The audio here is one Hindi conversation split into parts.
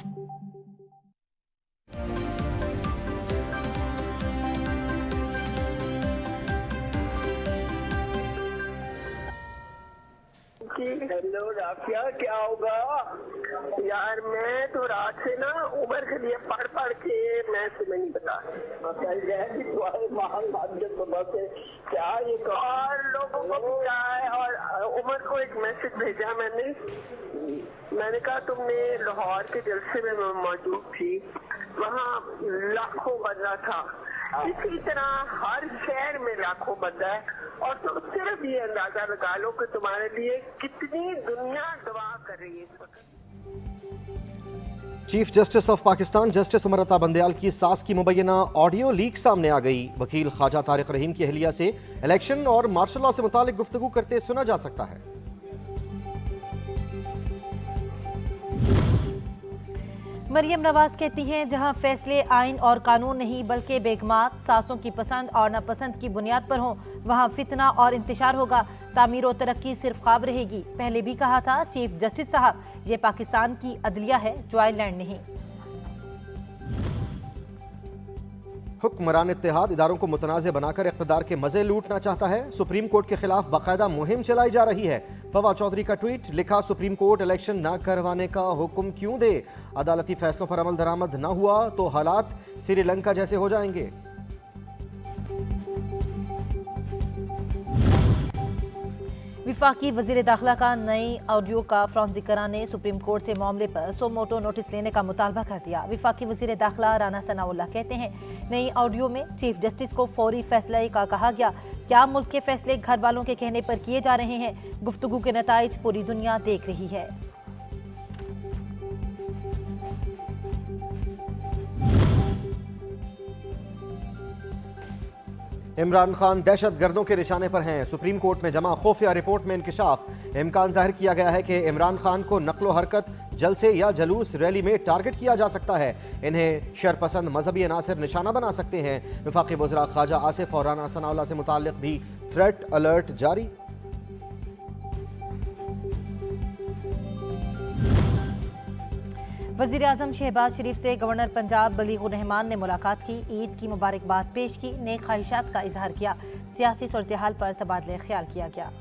हेलो राफिया, क्या होगा यार? मैं तो रात से ना उमर के लिए पढ़ पढ़ के मैं तुम्हें नहीं बता क्या ये और लोगों को भी क्या है। और उमर को एक मैसेज भेजा मैंने कहा तुमने लाहौर के जलसे में मौजूद थी, वहाँ लाखों बंदा था, इसी तरह हर शहर में लाखों बंदा है। और तुम सिर्फ ये अंदाजा लगा लो कि तुम्हारे लिए कितनी दुनिया दुआ कर रही है इस वक्त। Chief justice of Pakistan justice Umar Ata Bandial की सास की मुबैना ऑडियो लीक सामने आ गई। वकील ख्वाजा तारिक रहीम की अहलिया से इलेक्शन और मार्शल लॉ से मुतालिक गुफ्तगू करते सुना जा सकता है। मरियम नवाज कहती हैं, जहां फैसले आइन और कानून नहीं बल्कि बेगमात सासों की पसंद और नापसंद की बुनियाद पर हों, वहां फितना और इंतशार होगा। तामीर और तरक्की सिर्फ ख्वाब रहेगी। पहले भी कहा था चीफ जस्टिस साहब, ये पाकिस्तान की अदलिया है, जो आयरलैंड नहीं। हुक्मरान इत्तेहाद इदारों को मुतनाज़ बनाकर इक़्तिदार के मजे लूटना चाहता है। सुप्रीम कोर्ट के खिलाफ बाकायदा मुहिम चलाई जा रही है। फवाद चौधरी का ट्वीट, लिखा सुप्रीम कोर्ट इलेक्शन न करवाने का हुक्म क्यों दे? अदालती फैसलों पर अमल दरामद न हुआ तो हालात श्रीलंका जैसे हो जाएंगे। विफाकी वजीर दाखिला का नई ऑडियो का फॉरेंसिक कराने सुप्रीम कोर्ट से मामले पर सो मोटो नोटिस लेने का मुतालबा कर दिया। विफाकी वजीर दाखिला राना सनाउल्लाह कहते हैं, नई ऑडियो में चीफ जस्टिस को फौरी फैसले का कहा गया। क्या मुल्क के फैसले घर वालों के कहने पर किए जा रहे हैं? गुफ्तगू के नताइज पूरी दुनिया देख रही है। इमरान खान दहशत गर्दों के निशाने पर हैं। सुप्रीम कोर्ट में जमा खुफिया रिपोर्ट में इंकिशाफ। इम्कान जाहिर किया गया है कि इमरान खान को नक्लो हरकत, जलसे या जलूस रैली में टारगेट किया जा सकता है। इन्हें शरपसंद मजहबी अनासर निशाना बना सकते हैं। वफाकी वज़रा ख्वाजा आसिफ और राना सनाउल्लाह से मुताल्लिक भी थ्रेट अलर्ट जारी। वज़ीर आज़म शहबाज शरीफ से गवर्नर पंजाब बलीगुर रहमान ने मुलाकात की, ईद की मुबारकबाद पेश की, नेक ख्वाहिशात का इजहार किया। सियासी सूरत हाल पर तबादले ख्याल किया गया।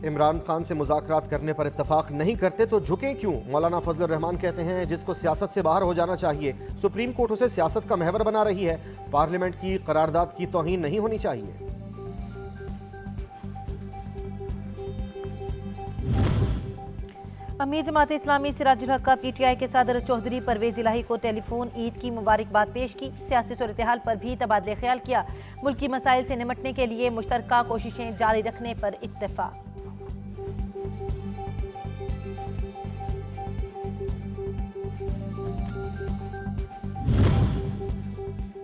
इमरान खान से मुज़ाकरात करने पर इत्तफाक नहीं करते तो झुकें क्यों? मौलाना फजल रहमान कहते हैं, जिसको सियासत से बाहर हो जाना चाहिए। सुप्रीम कोर्ट उसे सियासत का महवर बना रही है। पार्लियामेंट की करारदाद की तौहीन नहीं होनी चाहिए। अमीर जमात इस्लामी सिराजुल हक का PTI के सदर चौधरी परवेज इलाही को टेलीफोन ईद की मुबारकबाद पेश की। सियासी सूरत हाल पर भी तबादले ख्याल किया। मुल्की मसाइल से निमटने के लिए मुश्तरका कोशिशें जारी रखने पर इत्तेफाक।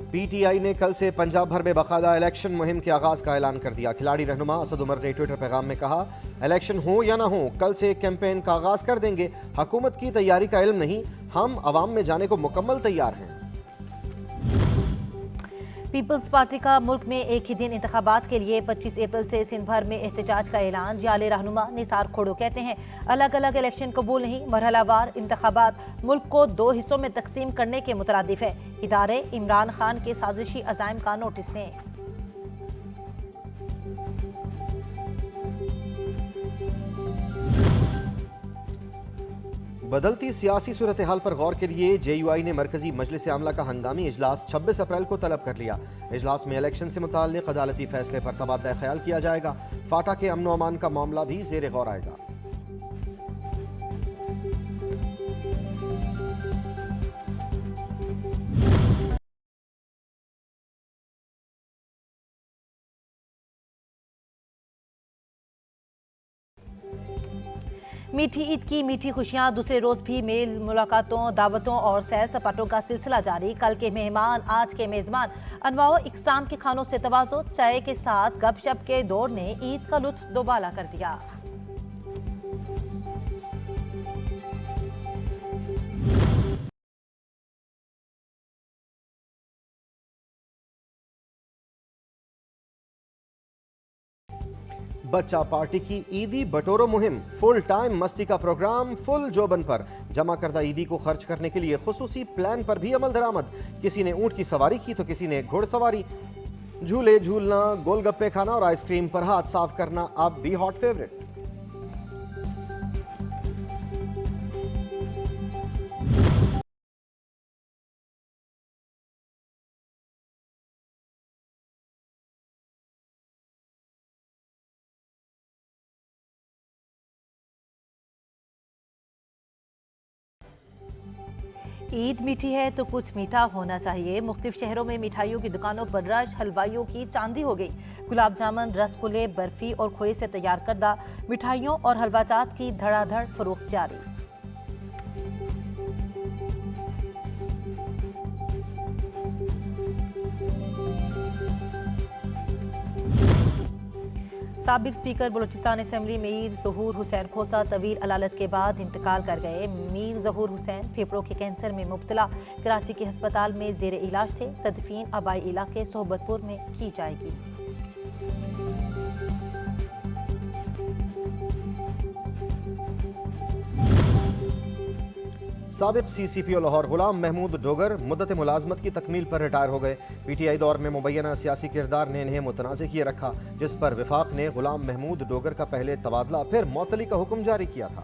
PTI ने कल से पंजाब भर में बाकायदा इलेक्शन मुहिम के आगाज का ऐलान कर दिया। खिलाड़ी रहनुमा असद उमर ने ट्विटर पैगाम में कहा, इलेक्शन हो या ना हो, कल से कैंपेन का आगाज कर देंगे। हुकूमत की तैयारी का इल्म नहीं, हम अवाम में जाने को मुकम्मल तैयार हैं। पीपल्स पार्टी का मुल्क में एक ही दिन इंतखाबात के लिए 25 अप्रैल से सिंध भर में एहतजाज का ऐलान। जाले रहनुमा निसार खोड़ो कहते हैं, अलग अलग इलेक्शन कबूल नहीं, मरहलावार इंतखाबात मुल्क को 2 हिस्सों में तकसीम करने के मुतरादिफ है। इदारे इमरान खान के साजिशी अज़ाइम का नोटिस लें। बदलती सियासी सूरत हाल पर गौर के लिए JUI ने मरकजी मजलिस आमला का हंगामी इजलास 26 अप्रैल को तलब कर लिया। इजलास में इलेक्शन से मुताल्लिक अदालती फैसले पर तबादला ख्याल किया जाएगा। फाटा के अमन व अमान का मामला भी ज़ेर गौर आएगा। मीठी ईद की मीठी खुशियां, दूसरे रोज भी मेल मुलाकातों, दावतों और सैर सपाटों का सिलसिला जारी। कल के मेहमान आज के मेजबान, अनवाओ इकसाम के खानों से तवाज़ो, चाय के साथ गपशप के दौर ने ईद का लुत्फ दोबाला कर दिया। बच्चा पार्टी की ईदी बटोरो मुहिम, फुल टाइम मस्ती का प्रोग्राम फुल जोबन पर। जमा करदा ईदी को खर्च करने के लिए खुसूसी प्लान पर भी अमल दरामद। किसी ने ऊंट की सवारी की तो किसी ने घुड़सवारी। झूले झूलना, गोलगप्पे खाना और आइसक्रीम पर हाथ साफ करना अब भी हॉट फेवरेट। ईद मीठी है तो कुछ मीठा होना चाहिए। मुख्तलिफ शहरों में मिठाइयों की दुकानों पर रश, हलवाइयों की चांदी हो गई। गुलाब जामुन, रसगुल्ले, बर्फी और खोए से तैयार करदा मिठाइयों और हलवाजात की धड़ाधड़ फरोख्त जारी। साबिक स्पीकर बलूचिस्तान असेंबली मीर ज़हूर हुसैन खोसा तवील अलालत के बाद इंतकाल कर गए। मीर ज़हूर हुसैन फेफड़ों के कैंसर में मुब्तला कराची के अस्पताल में जेर इलाज थे। तदफीन आबाई इलाके सोहबतपुर में की जाएगी। साबिक CCPO लाहौर गुलाम महमूद डोगर मुद्दत मुलाजमत की तकमील पर रिटायर हो गए। PTI दौर में मुबैना सियासी किरदार ने इन्हें मुतनाज़ किए रखा, जिस पर विफाक ने गुलाम महमूद डोगर का पहले तबादला फिर मौतली का हुक्म जारी किया था।